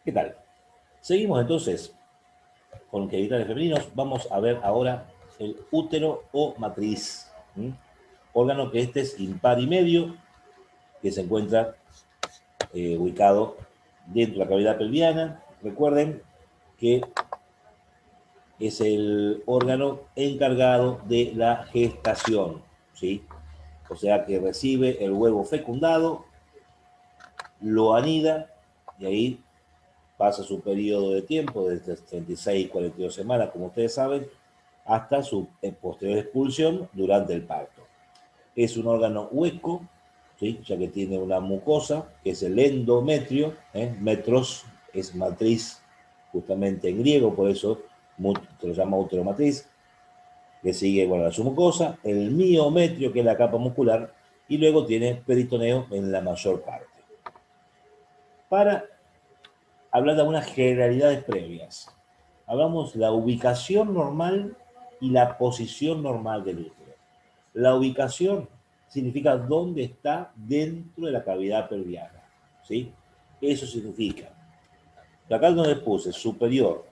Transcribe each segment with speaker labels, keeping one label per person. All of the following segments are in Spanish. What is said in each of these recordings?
Speaker 1: ¿Qué tal? Seguimos entonces con genitales femeninos. Vamos a ver ahora el útero o matriz. Órgano que este es impar y medio, que se encuentra ubicado dentro de la cavidad pelviana. Recuerden que es el órgano encargado de la gestación, ¿sí? O sea que recibe el huevo fecundado, lo anida y ahí pasa su periodo de tiempo, desde 36 y 42 semanas, como ustedes saben, hasta su posterior expulsión durante el parto. Es un órgano hueco, ¿sí? Ya que tiene una mucosa, que es el endometrio, metros es matriz justamente en griego, por eso se lo llama uteromatriz, que sigue, bueno, la mucosa, el miometrio, que es la capa muscular, y luego tiene peritoneo en la mayor parte. Para hablar de algunas generalidades previas, hablamos de la ubicación normal y la posición normal del útero. La ubicación significa dónde está dentro de la cavidad pelviana, ¿sí? Eso significa, acá donde puse superior,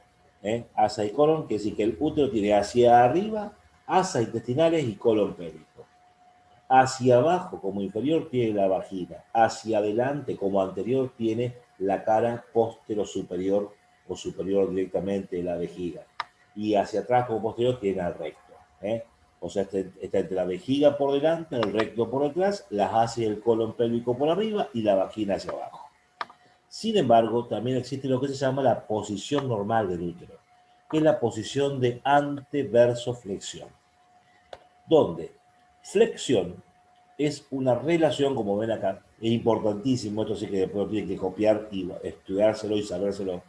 Speaker 1: asa y colon, que es decir que el útero tiene hacia arriba asas intestinales y colon pélvico. Hacia abajo, como inferior, tiene la vagina. Hacia adelante, como anterior, tiene la cara posterior o superior directamente de la vejiga. Y hacia atrás, como posterior, tiene el recto. O sea, está entre la vejiga por delante, el recto por detrás, las asas y el colon pélvico por arriba y la vagina hacia abajo. Sin embargo, también existe lo que se llama la posición normal del útero, que es la posición de anteversoflexión, donde flexión es una relación, como ven acá, es importantísimo, esto sí que después lo tienen que copiar y estudiárselo y sabérselo,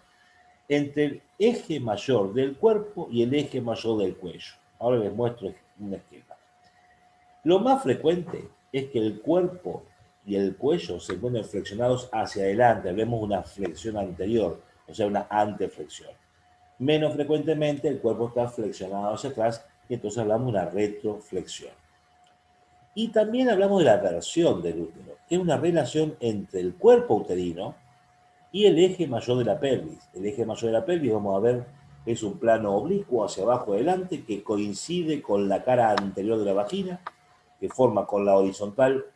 Speaker 1: entre el eje mayor del cuerpo y el eje mayor del cuello. Ahora les muestro un esquema. Lo más frecuente es que el cuerpo y el cuello se encuentren flexionados hacia adelante, vemos una flexión anterior, o sea, una anteflexión. Menos frecuentemente el cuerpo está flexionado hacia atrás y entonces hablamos de una retroflexión. Y también hablamos de la versión del útero, que es una relación entre el cuerpo uterino y el eje mayor de la pelvis. El eje mayor de la pelvis, vamos a ver, es un plano oblicuo hacia abajo adelante que coincide con la cara anterior de la vagina, que forma con la horizontal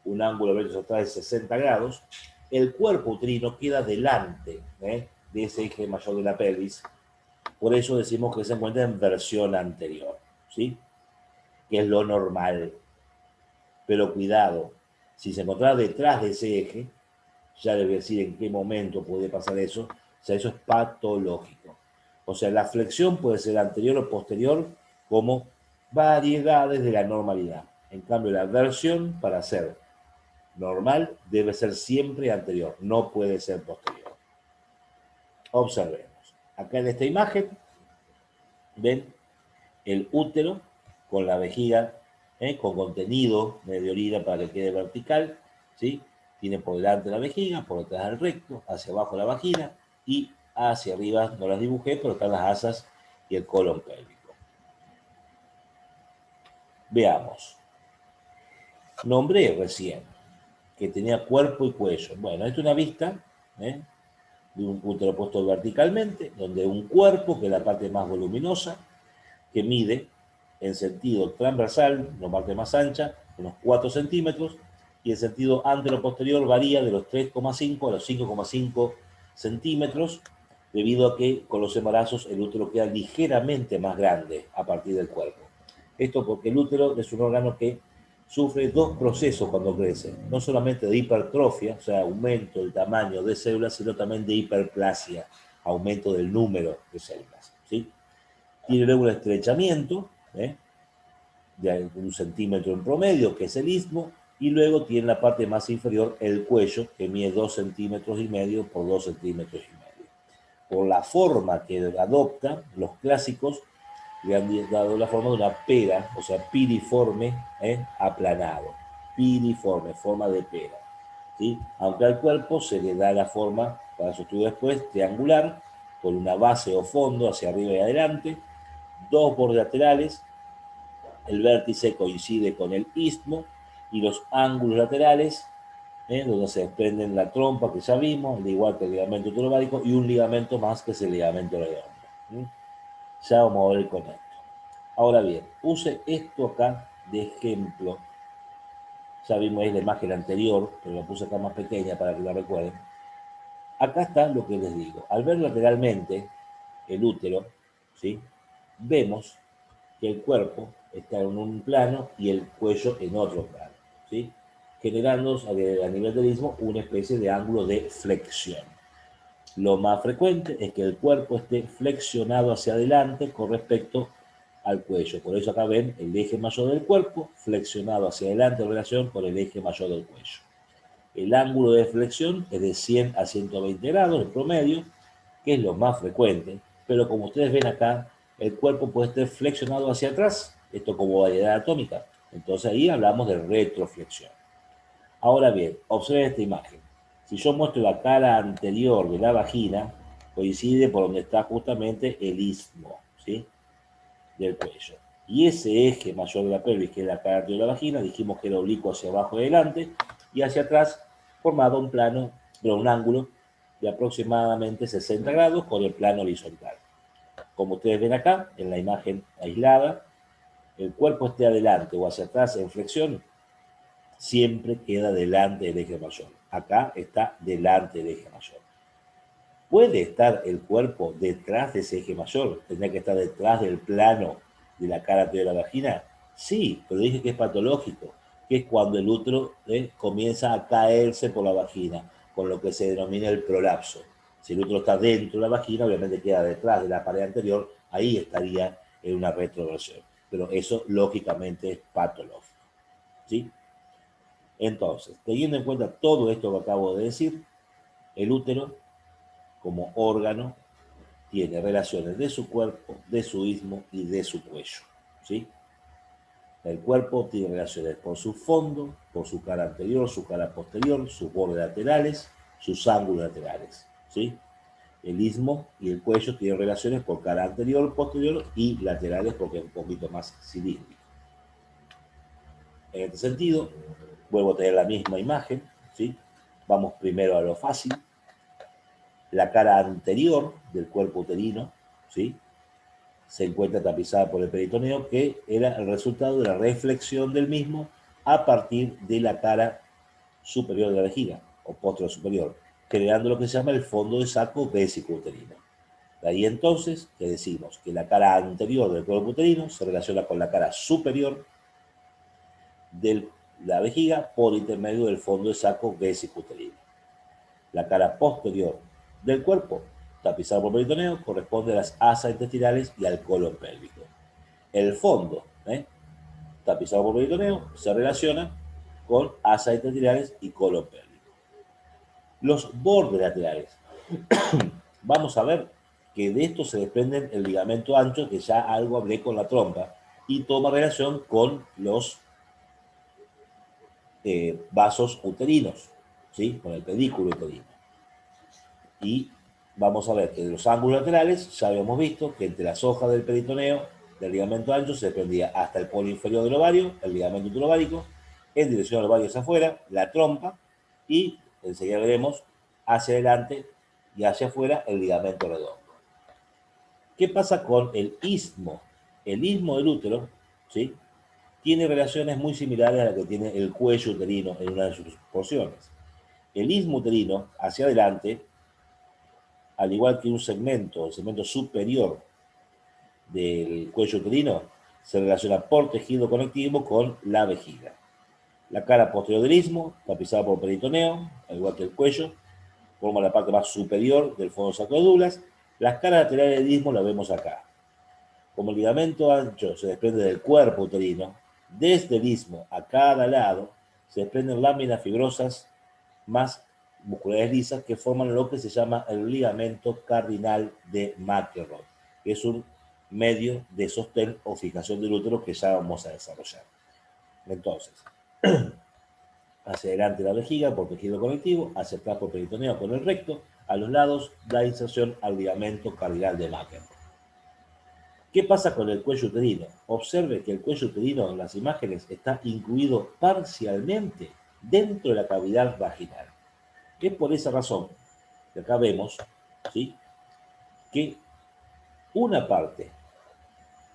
Speaker 1: un ángulo horizontal de 60 grados. El cuerpo uterino queda delante de ese eje mayor de la pelvis. Por eso decimos que se encuentra en versión anterior, ¿sí? Que es lo normal. Pero cuidado, si se encontrara detrás de ese eje, ya debe decir en qué momento puede pasar eso, o sea, eso es patológico. O sea, la flexión puede ser anterior o posterior como variedades de la normalidad. En cambio, la versión, para ser normal, debe ser siempre anterior, no puede ser posterior. Observemos. Acá en esta imagen, ven el útero con la vejiga, con contenido de orina para que quede vertical, ¿sí? Tiene por delante la vejiga, por detrás el recto, hacia abajo la vagina y hacia arriba, no las dibujé, pero están las asas y el colon pélvico. Veamos. Nombré recién que tenía cuerpo y cuello. Bueno, esta es una vista de un útero puesto verticalmente, donde un cuerpo, que es la parte más voluminosa, que mide en sentido transversal, la parte más ancha, unos 4 centímetros, y el sentido antero-posterior varía de los 3,5 a los 5,5 centímetros, debido a que con los embarazos el útero queda ligeramente más grande a partir del cuerpo. Esto porque el útero es un órgano que sufre dos procesos cuando crece, no solamente de hipertrofia, o sea, aumento del tamaño de células, sino también de hiperplasia, aumento del número de células, ¿sí? Tiene luego un estrechamiento de 1 centímetro en promedio, que es el istmo, y luego tiene la parte más inferior el cuello, que mide 2,5 centímetros por 2,5 centímetros. Por la forma que adopta, los clásicos le han dado la forma de una pera, o sea, piriforme, aplanado. Piriforme, forma de pera, ¿sí? Aunque al cuerpo se le da la forma, para su estudio después, triangular, con una base o fondo hacia arriba y adelante, dos bordes laterales, el vértice coincide con el istmo y los ángulos laterales donde se desprenden la trompa que ya vimos, al igual que el ligamento uterovárico, y un ligamento más que es el ligamento redondo. Ya vamos a ver con esto. Ahora bien, use esto acá de ejemplo. Ya vimos ahí la imagen anterior, pero la puse acá más pequeña para que la recuerden. Acá está lo que les digo. Al ver lateralmente el útero, ¿sí?, vemos que el cuerpo está en un plano y el cuello en otro plano, ¿sí?, generando a nivel del istmo una especie de ángulo de flexión. Lo más frecuente es que el cuerpo esté flexionado hacia adelante con respecto al cuello. Por eso acá ven el eje mayor del cuerpo flexionado hacia adelante en relación con el eje mayor del cuello. El ángulo de flexión es de 100 a 120 grados en promedio, que es lo más frecuente, pero como ustedes ven acá, el cuerpo puede estar flexionado hacia atrás, esto como variedad atómica. Entonces ahí hablamos de retroflexión. Ahora bien, observen esta imagen. Si yo muestro la cara anterior de la vagina, coincide por donde está justamente el istmo, ¿sí?, del cuello. Y ese eje mayor de la pelvis, que es la cara anterior de la vagina, dijimos que era oblicuo hacia abajo y adelante, y hacia atrás formaba un plano, pero un ángulo de aproximadamente 60 grados con el plano horizontal. Como ustedes ven acá, en la imagen aislada, el cuerpo esté adelante o hacia atrás en flexión, siempre queda delante del eje mayor. Acá está delante del eje mayor. ¿Puede estar el cuerpo detrás de ese eje mayor? ¿Tendría que estar detrás del plano de la cara de la vagina? Sí, pero dije que es patológico, que es cuando el útero comienza a caerse por la vagina, con lo que se denomina el prolapso. Si el útero está dentro de la vagina, obviamente queda detrás de la pared anterior, ahí estaría en una retroversión. Pero eso, lógicamente, es patológico, ¿sí? Entonces, teniendo en cuenta todo esto que acabo de decir, el útero, como órgano, tiene relaciones de su cuerpo, de su istmo y de su cuello, ¿sí? El cuerpo tiene relaciones por su fondo, por su cara anterior, su cara posterior, sus bordes laterales, sus ángulos laterales, ¿sí? El istmo y el cuello tienen relaciones por cara anterior, posterior y laterales porque es un poquito más cilíndrico. En este sentido, vuelvo a tener la misma imagen, ¿sí? Vamos primero a lo fácil. La cara anterior del cuerpo uterino, ¿sí?, se encuentra tapizada por el peritoneo, que era el resultado de la reflexión del mismo a partir de la cara superior de la vejiga, o posterior superior, creando lo que se llama el fondo de saco vesicouterino. De ahí entonces que decimos que la cara anterior del cuerpo uterino se relaciona con la cara superior de la vejiga por intermedio del fondo de saco vesicouterino. La cara posterior del cuerpo, tapizado por peritoneo, corresponde a las asas intestinales y al colon pélvico. El fondo, tapizado por peritoneo, se relaciona con asas intestinales y colon pélvico. Los bordes laterales. Vamos a ver que de esto se desprenden el ligamento ancho, que ya algo hablé con la trompa, y toma relación con los vasos uterinos, ¿sí?, con el pedículo uterino. Y vamos a ver que de los ángulos laterales ya habíamos visto que entre las hojas del peritoneo del ligamento ancho se desprendía hasta el polo inferior del ovario, el ligamento uterovárico, en dirección al ovario hacia afuera, la trompa, y enseguida veremos hacia adelante y hacia afuera el ligamento redondo. ¿Qué pasa con el istmo? El istmo del útero, ¿sí?, tiene relaciones muy similares a las que tiene el cuello uterino en una de sus porciones. El istmo uterino hacia adelante, al igual que un segmento, el segmento superior del cuello uterino, se relaciona por tejido conectivo con la vejiga. La cara posterior del istmo, tapizada por peritoneo, al igual que el cuello, forma la parte más superior del fondo saco de Douglas. Las caras laterales del istmo las vemos acá. Como el ligamento ancho se desprende del cuerpo uterino, desde el istmo a cada lado se desprenden láminas fibrosas más musculares lisas que forman lo que se llama el ligamento cardinal de McElroy, que es un medio de sostén o fijación del útero que ya vamos a desarrollar. Entonces, hacia adelante la vejiga por tejido conectivo, hacia atrás por peritoneo con el recto, a los lados da inserción al ligamento cardinal de McElroy. ¿Qué pasa con el cuello uterino? Observe que el cuello uterino en las imágenes está incluido parcialmente dentro de la cavidad vaginal. Es por esa razón que acá vemos, ¿sí?, que una parte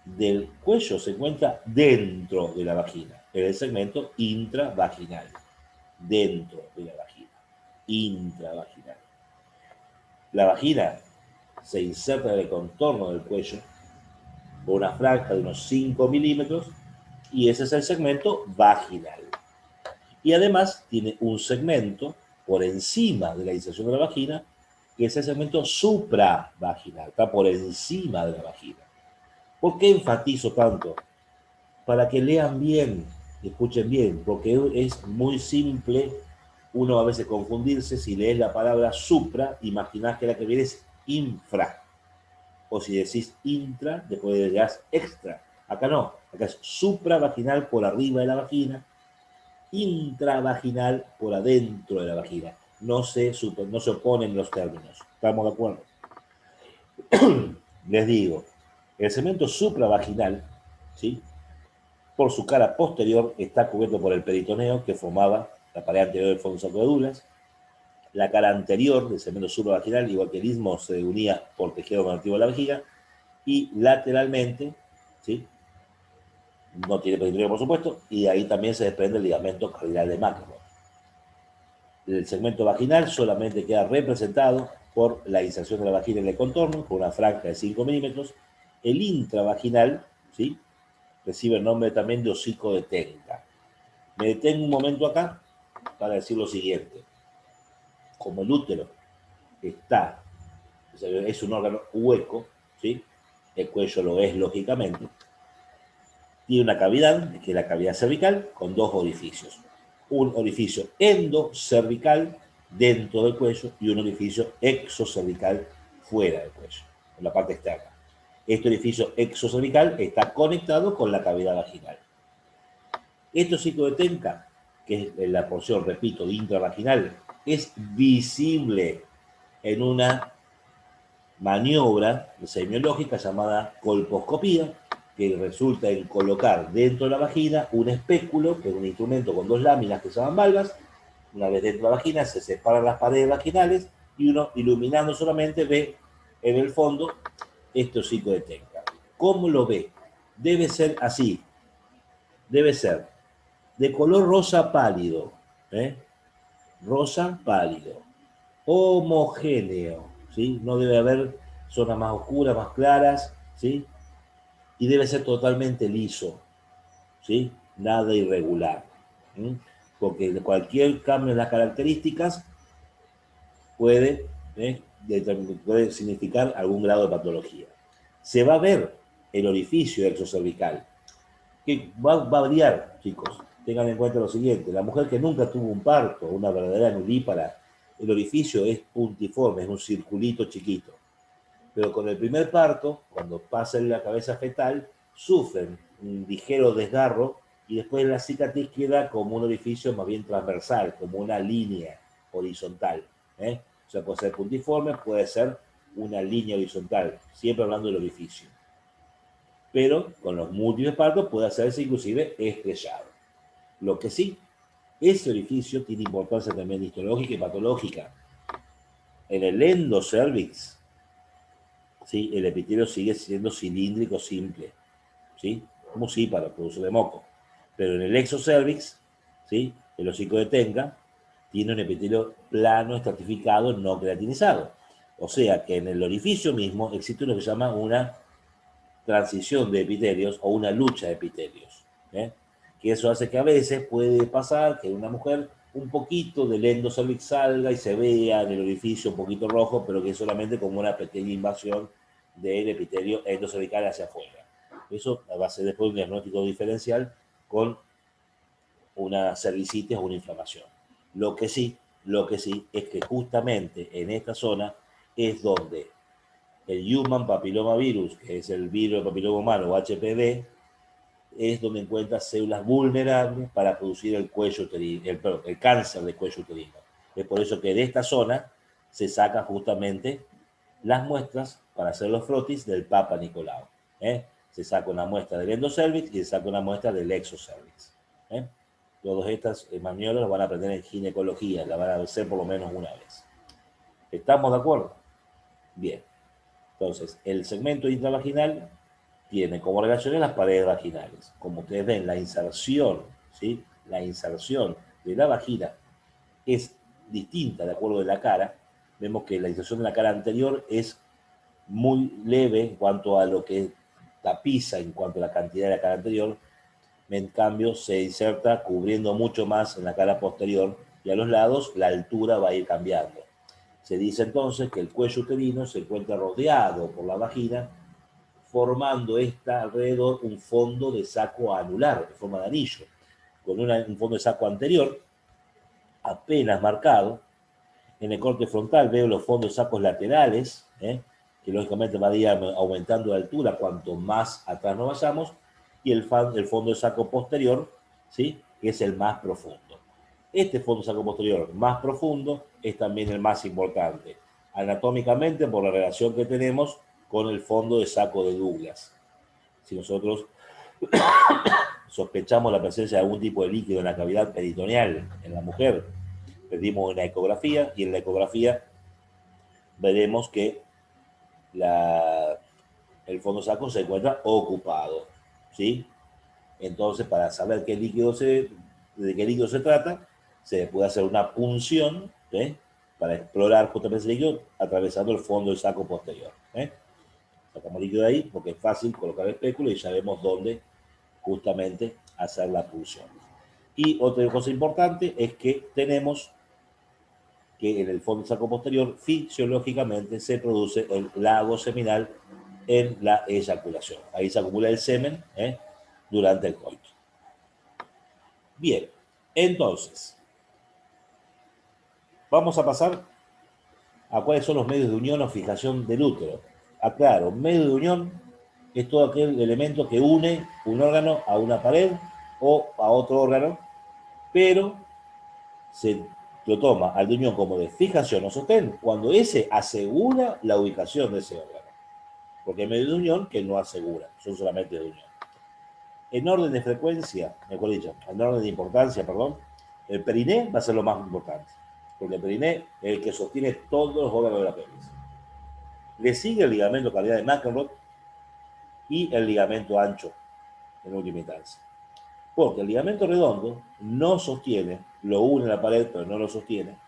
Speaker 1: del cuello se encuentra dentro de la vagina, en el segmento intravaginal, dentro de la vagina, intravaginal. La vagina se inserta en el contorno del cuello por una franja de unos 5 milímetros y ese es el segmento vaginal. Y además tiene un segmento por encima de la inserción de la vagina, que es el segmento supravaginal, está por encima de la vagina. ¿Por qué enfatizo tanto? Para que lean bien, escuchen bien, porque es muy simple uno a veces confundirse. Si lees la palabra supra, imaginás que la que viene es infra. O si decís intra, después dirás extra. Acá no, acá es supravaginal por arriba de la vagina, intravaginal por adentro de la vagina. No se oponen los términos. ¿Estamos de acuerdo? Les digo, el segmento supravaginal, ¿sí?, por su cara posterior está cubierto por el peritoneo que formaba la pared anterior del fondo de saco de Douglas. La cara anterior del segmento supravaginal, igual que el istmo, se unía por tejido conectivo de la vejiga. Y lateralmente, ¿sí?, no tiene peritoneo, por supuesto, y ahí también se desprende el ligamento cardinal de Macro. El segmento vaginal solamente queda representado por la inserción de la vagina en el contorno, con una franja de 5 milímetros. El intravaginal, ¿sí?, recibe el nombre también de hocico de Tenca. Me detengo un momento acá para decir lo siguiente. Como el útero está, es un órgano hueco, ¿sí?, el cuello lo es lógicamente, tiene una cavidad, que es la cavidad cervical, con dos orificios. Un orificio endocervical dentro del cuello y un orificio exocervical fuera del cuello, en la parte externa. Este orificio exocervical está conectado con la cavidad vaginal. Este hocico de Tenca, que es la porción, repito, intravaginal, es visible en una maniobra semiológica llamada colposcopía, que resulta en colocar dentro de la vagina un espéculo, que es un instrumento con dos láminas que se llaman valvas. Una vez dentro de la vagina se separan las paredes vaginales y uno, iluminando solamente, ve en el fondo este hocico de Tenca. ¿Cómo lo ve? Debe ser así. Debe ser de color rosa pálido, rosa pálido, homogéneo, ¿sí? No debe haber zonas más oscuras, más claras, ¿sí? Y debe ser totalmente liso, ¿sí? Nada irregular, ¿sí?, porque cualquier cambio en las características puede, puede significar algún grado de patología. Se va a ver el orificio exocervical, que va a variar, chicos. Tengan en cuenta lo siguiente: la mujer que nunca tuvo un parto, una verdadera nudípara, el orificio es puntiforme, es un circulito chiquito. Pero con el primer parto, cuando pasa en la cabeza fetal, sufren un ligero desgarro y después la cicatriz queda como un orificio más bien transversal, como una línea horizontal. O sea, puede ser puntiforme, puede ser una línea horizontal, siempre hablando del orificio. Pero con los múltiples partos puede hacerse inclusive estrellado. Lo que sí, ese orificio tiene importancia también histológica y patológica. En el endocervix, ¿sí?, el epitelio sigue siendo cilíndrico simple, ¿sí?, como sí para producir de moco. Pero en el exocervix, ¿sí?, el hocico de Tenca tiene un epitelio plano, estratificado, no queratinizado. O sea que en el orificio mismo existe lo que se llama una transición de epitelios o una lucha de epitelios, que eso hace que a veces puede pasar que una mujer un poquito del endocervix salga y se vea en el orificio un poquito rojo, pero que es solamente como una pequeña invasión del epitelio endocervical hacia afuera. Eso va a ser después un diagnóstico diferencial con una cervicitis o una inflamación. Lo que sí es que justamente en esta zona es donde el Human Papilloma Virus, que es el virus del papiloma humano o HPV, es donde encuentra células vulnerables para producir el cuello uterino, el cáncer de cuello uterino. Es por eso que de esta zona se sacan justamente las muestras para hacer los frotis del Papa Nicolau. Se saca una muestra del endocervix y se saca una muestra del exocervix. Todas estas maniobras las van a aprender en ginecología, las van a hacer por lo menos una vez. ¿Estamos de acuerdo? Bien. Entonces, el segmento intravaginal tiene como relaciones las paredes vaginales. Como ustedes ven, la inserción, ¿sí? La inserción de la vagina es distinta de acuerdo de la cara. Vemos que la inserción de la cara anterior es muy leve en cuanto a lo que tapiza, en cuanto a la cantidad de la cara anterior. En cambio, se inserta cubriendo mucho más en la cara posterior y a los lados la altura va a ir cambiando. Se dice entonces que el cuello uterino se encuentra rodeado por la vagina, formando esta alrededor un fondo de saco anular, en forma de anillo, con un fondo de saco anterior apenas marcado. En el corte frontal veo los fondos de sacos laterales, que lógicamente va a ir aumentando de altura cuanto más atrás nos vayamos, y el fondo de saco posterior, ¿sí? Que es el más profundo. Este fondo de saco posterior más profundo es también el más importante, anatómicamente por la relación que tenemos con el fondo de saco de Douglas. Si nosotros sospechamos la presencia de algún tipo de líquido en la cavidad peritoneal en la mujer, pedimos una ecografía y en la ecografía veremos que el fondo saco se encuentra ocupado, ¿sí? Entonces, para saber de qué líquido se trata, se puede hacer una punción, ¿sí? Para explorar justamente ese líquido atravesando el fondo del saco posterior. Sacamos líquido de ahí porque es fácil colocar el espéculo y ya vemos dónde justamente hacer la punción. Y otra cosa importante es que tenemos que en el fondo del saco posterior fisiológicamente se produce el lago seminal en la eyaculación. Ahí se acumula el semen durante el coito. Bien, entonces, vamos a pasar a cuáles son los medios de unión o fijación del útero. Aclaro, medio de unión es todo aquel elemento que une un órgano a una pared o a otro órgano, pero se lo toma al de unión como de fijación o sostén cuando ese asegura la ubicación de ese órgano. Porque hay medios de unión que no aseguran, son solamente de unión. En orden de frecuencia, mejor dicho, en orden de importancia, perdón, el periné va a ser lo más importante, porque el periné es el que sostiene todos los órganos de la pelvis. Le sigue el ligamento cavidad de McEnroe y el ligamento ancho, en última instancia. Porque el ligamento redondo no sostiene, lo une a la pared, pero no lo sostiene,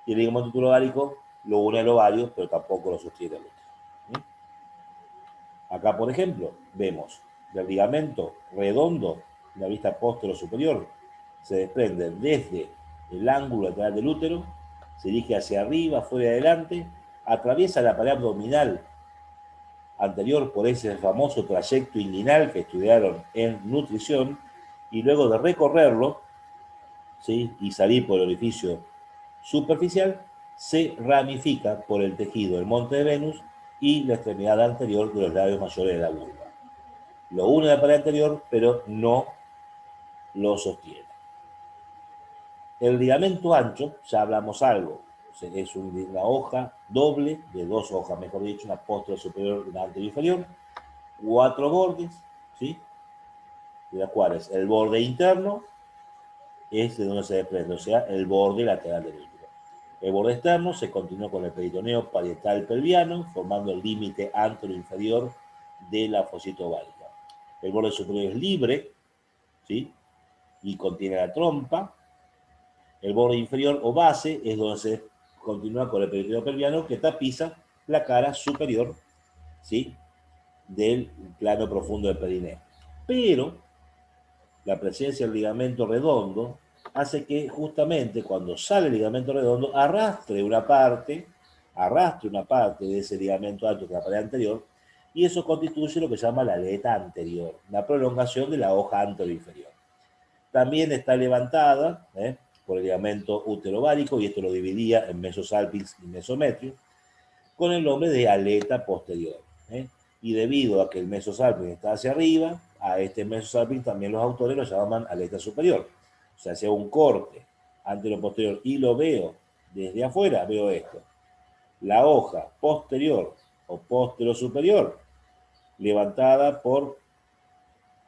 Speaker 1: y el ligamento turovárico lo une al ovario, pero tampoco lo sostiene el útero. Acá, por ejemplo, vemos del ligamento redondo de la vista posterior superior, se desprende desde el ángulo lateral del útero, se dirige hacia arriba, fuera y adelante, atraviesa la pared abdominal anterior por ese famoso trayecto inguinal que estudiaron en nutrición, y luego de recorrerlo, ¿sí? Y salir por el orificio superficial, se ramifica por el tejido del monte de Venus y la extremidad anterior de los labios mayores de la vulva. Lo une a la pared anterior, pero no lo sostiene. El ligamento ancho, ya hablamos algo, es una hoja doble, de dos hojas, mejor dicho, una posterior superior y una anterior inferior, 4 bordes, ¿sí? De las cuales el borde interno es de donde se desprende, o sea, el borde lateral del útero. El borde externo se continúa con el peritoneo parietal pelviano, formando el límite anteroinferior de la fosita ovárica. El borde superior es libre, ¿sí? Y contiene la trompa. El borde inferior o base es donde se continúa con el peritoneo pelviano que tapiza la cara superior, ¿sí? Del plano profundo del perineo. Pero la presencia del ligamento redondo hace que justamente cuando sale el ligamento redondo arrastre una parte de ese ligamento ancho que la pared anterior, y eso constituye lo que se llama la aleta anterior, la prolongación de la hoja anteroinferior. También está levantada por el ligamento uterovárico, y esto lo dividía en mesosalpinx y mesometrio, con el nombre de aleta posterior. Y debido a que el mesosalpinx está hacia arriba, a este mesosalpinx también los autores lo llaman aleta superior. O sea, si hago un corte antero-posterior y lo veo desde afuera, veo esto. La hoja posterior o postero-superior levantada por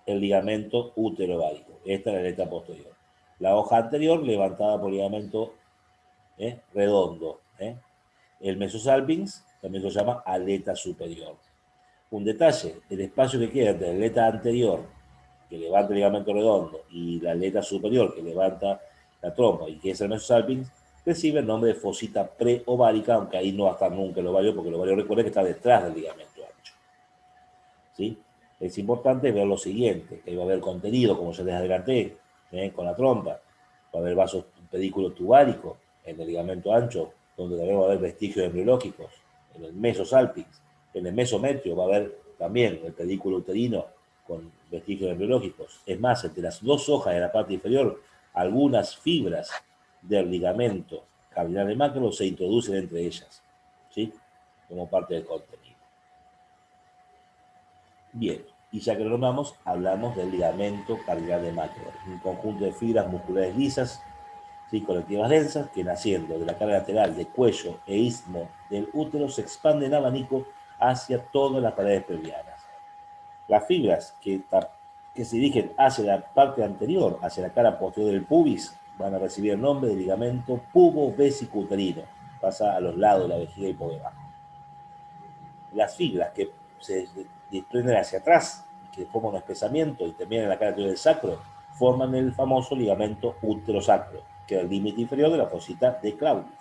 Speaker 1: el ligamento uterovárico. Esta es la aleta posterior. La hoja anterior levantada por ligamento redondo. El mesosalpinx también se llama aleta superior. Un detalle, el espacio que queda entre la aleta anterior, que levanta el ligamento redondo, y la aleta superior, que levanta la trompa, y que es el mesosalpinx, recibe el nombre de fosita preovárica, aunque ahí no va a estar nunca el ovario, porque el ovario, recuerda que está detrás del ligamento ancho. ¿Sí? Es importante ver lo siguiente, que va a haber contenido, como ya les adelanté, con la trompa, va a haber vasos pedículo tubárico en el ligamento ancho, donde también va a haber vestigios embriológicos, en el mesosalpinx, en el mesometrio va a haber también el pedículo uterino con vestigios embriológicos. Es más, entre las dos hojas de la parte inferior, algunas fibras del ligamento cavidal de Macro se introducen entre ellas, ¿sí? Como parte del contenido. Bien, y ya que lo nombramos, hablamos del ligamento cavidal de Macro, un conjunto de fibras musculares lisas, ¿sí? Conectivas densas, que naciendo de la cara lateral de cuello e istmo del útero se expanden en abanico hacia todas las paredes pelvianas. Las fibras que se dirigen hacia la parte anterior, hacia la cara posterior del pubis, van a recibir el nombre de ligamento pubo-vesico-uterino. Pasa a los lados de la vejiga y por debajo. Las fibras que se desprenden hacia atrás, que forman un espesamiento y terminan en la cara anterior del sacro, forman el famoso ligamento útero-sacro, que es el límite inferior de la fosita de Claudius.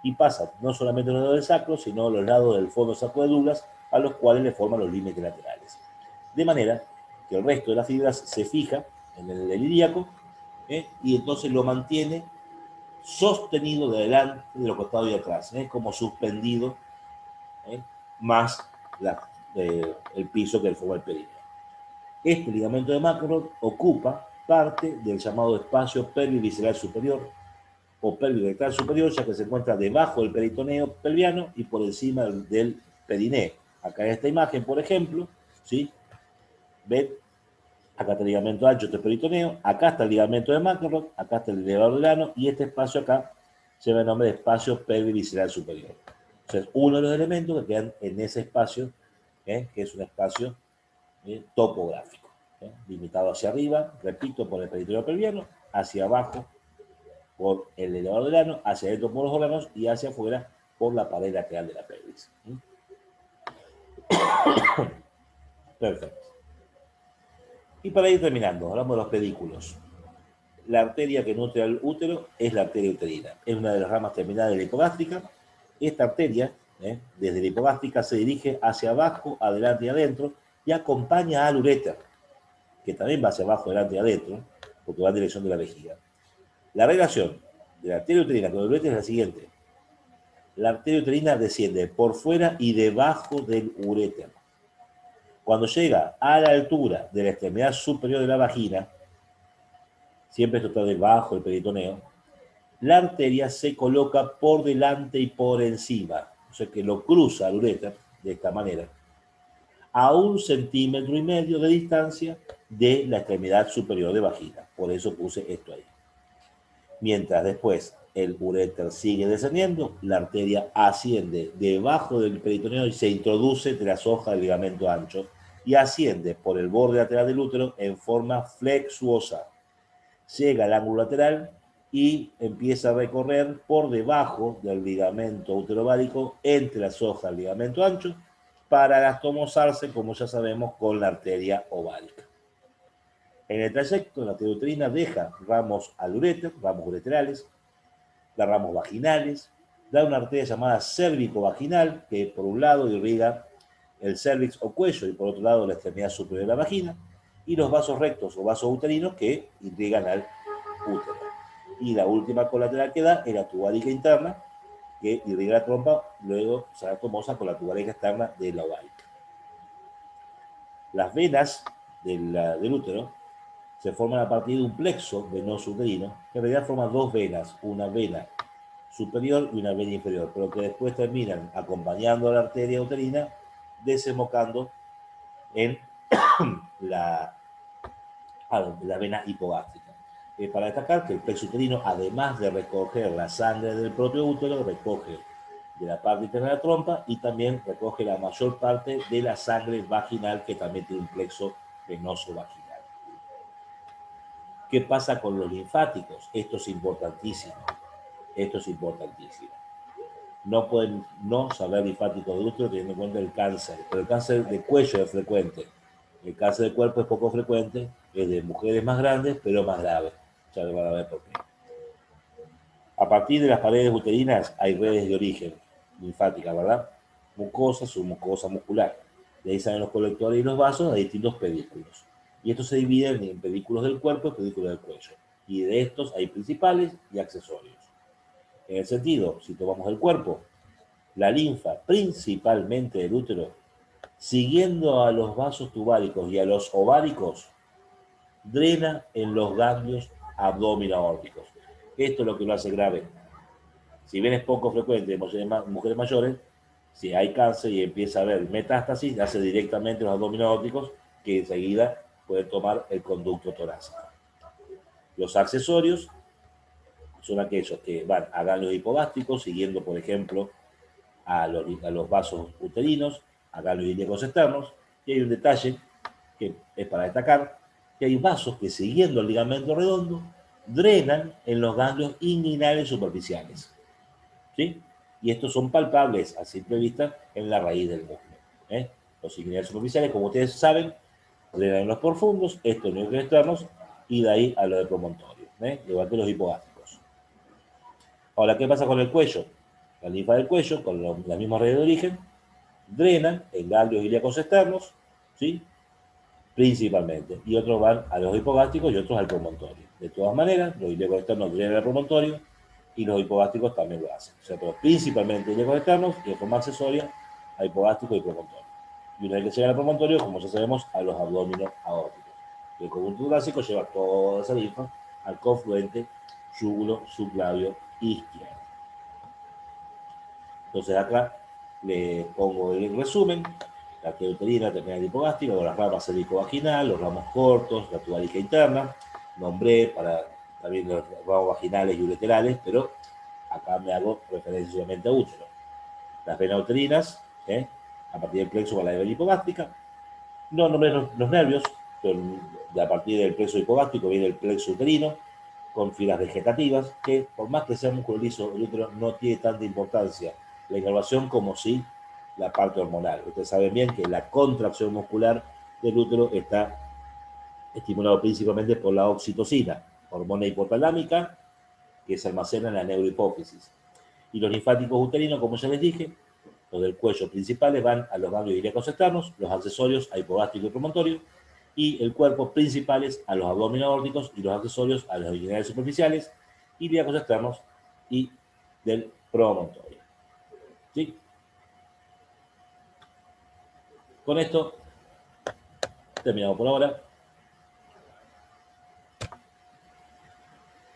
Speaker 1: Y pasan no solamente a los lados del sacro, sino a los lados del fondo sacro de Douglas, a los cuales le forman los límites laterales. De manera que el resto de las fibras se fija en el ilíaco y entonces lo mantiene sostenido de adelante, de los costados y atrás, como suspendido, más el piso que forma el perineo. Este ligamento de Macro ocupa parte del llamado espacio pelvivisceral superior o pelvirectal superior, ya que se encuentra debajo del peritoneo pelviano y por encima del perineo. Acá en esta imagen, por ejemplo, ¿sí? ¿Ven? Acá está el ligamento ancho, este peritoneo, acá está el ligamento de Macro, acá está el elevador del ano, y este espacio acá lleva el nombre de espacio pelvivisceral superior. Entonces, uno de los elementos que quedan en ese espacio, que es un espacio topográfico, limitado hacia arriba, repito, por el peritoneo pelviano, hacia abajo por el elevador del ano, hacia adentro por los órganos y hacia afuera por la pared lateral de la pelvis. Perfecto. Y para ir terminando, hablamos de los pedículos. La arteria que nutre al útero es la arteria uterina. Es una de las ramas terminales de la hipogástrica. Esta arteria, desde la hipogástrica, se dirige hacia abajo, adelante y adentro y acompaña al uréter, que también va hacia abajo, adelante y adentro, porque va en dirección de la vejiga. La relación de la arteria uterina con el uréter es la siguiente. La arteria uterina desciende por fuera y debajo del uréter. Cuando llega a la altura de la extremidad superior de la vagina, siempre esto está debajo del peritoneo, la arteria se coloca por delante y por encima, o sea que lo cruza al uréter de esta manera, a 1,5 centímetros de distancia de la extremidad superior de vagina. Por eso puse esto ahí. Mientras después el uréter sigue descendiendo, la arteria asciende debajo del peritoneo y se introduce entre las hojas del ligamento ancho y asciende por el borde lateral del útero en forma flexuosa. Llega al ángulo lateral y empieza a recorrer por debajo del ligamento uterovárico entre las hojas del ligamento ancho para anastomosarse, como ya sabemos, con la arteria ovárica. En el trayecto, la arteria uterina deja ramos al uréter, ramos ureterales, da ramos vaginales, da una arteria llamada cérvico-vaginal, que por un lado irriga el cérvix o cuello y por otro lado la extremidad superior de la vagina, y los vasos rectos o vasos uterinos que irrigan al útero. Y la última colateral que da es la tubálica interna, que irriga la trompa, luego se anastomosa con la tubálica externa de la ovárica. Las venas del útero se forman a partir de un plexo venoso uterino, que en realidad forma dos venas, una vena superior y una vena inferior, pero que después terminan acompañando a la arteria uterina, desembocando en la vena hipogástrica. Para destacar que el plexo uterino, además de recoger la sangre del propio útero, recoge de la parte interna de la trompa y también recoge la mayor parte de la sangre vaginal, que también tiene un plexo venoso vaginal. ¿Qué pasa con los linfáticos? Esto es importantísimo. Esto es importantísimo. No pueden no saber linfáticos de útero teniendo en cuenta el cáncer, pero el cáncer de cuello es frecuente. El cáncer de cuerpo es poco frecuente, es de mujeres más grandes, pero más grave. Ya lo van a ver por qué. A partir de las paredes uterinas hay redes de origen linfática, ¿verdad? Mucosa, submucosa muscular. De ahí salen los colectores y los vasos de distintos pedículos. Y estos se dividen en pedículos del cuerpo y pedículos del cuello. Y de estos hay principales y accesorios. En el sentido, si tomamos el cuerpo, la linfa, principalmente del útero, siguiendo a los vasos tubáricos y a los ováricos, drena en los ganglios abdominogórticos. Esto es lo que lo hace grave. Si bien es poco frecuente en mujeres mayores, si hay cáncer y empieza a haber metástasis, hace directamente los abdominogórticos, que enseguida pueden tomar el conducto torácico. Los accesorios son aquellos que van a ganglios hipogástricos, siguiendo, por ejemplo, a los vasos uterinos, a ganglios ilíacos externos, y hay un detalle que es para destacar, que hay vasos que siguiendo el ligamento redondo, drenan en los ganglios inguinales superficiales. ¿Sí? Y estos son palpables a simple vista en la raíz del músculo. ¿Eh? Los inguinales superficiales, como ustedes saben, drenan en los profundos, estos en los externos, y de ahí a los de promontorio, igual que los hipogástricos. Ahora, ¿qué pasa con el cuello? La linfa del cuello, con la misma red de origen, drenan en ganglios ilíacos externos, ¿sí? Principalmente, y otros van a los hipogástricos y otros al promontorio. De todas maneras, los ilíacos externos drenan al promontorio y los hipogástricos también lo hacen. O sea, pero principalmente ilíacos externos y de forma accesoria a hipogástrico y promontorio. Y una vez que llega al promontorio, como ya sabemos, a los abdominos aórticos. El conjunto torácico lleva toda esa linfa al confluente yúgulo subclavio izquierdo. Entonces acá le pongo el resumen: la arteria uterina, terminal hipogástrica, las ramas cervicovaginal, los ramos cortos, la tubálica interna. Nombré para también los ramos vaginales y ureterales, pero acá me hago referencia solamente a útero. Las venas uterinas, a partir del plexo con la vena hipogástrica. No nombré los nervios, pero a partir del plexo hipogástrico viene el plexo uterino, con filas vegetativas, que por más que sea músculo liso, el útero no tiene tanta importancia la inervación como sí la parte hormonal. Ustedes saben bien que la contracción muscular del útero está estimulado principalmente por la oxitocina, hormona hipotalámica, que se almacena en la neurohipófisis. Y los linfáticos uterinos, como ya les dije, los del cuello principales van a los ganglios ilíacos externos, los accesorios a hipogástrico y promontorio, y el cuerpo principales a los abdominogórticos y los accesorios a los inguinales superficiales, ilíacos externos y del promontorio. ¿Sí? Con esto terminamos por ahora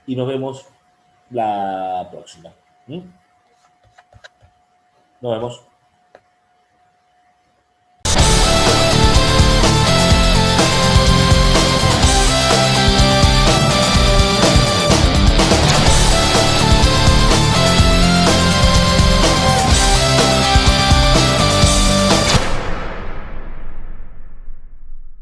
Speaker 1: y nos vemos la próxima. ¿Mm? Nos vemos.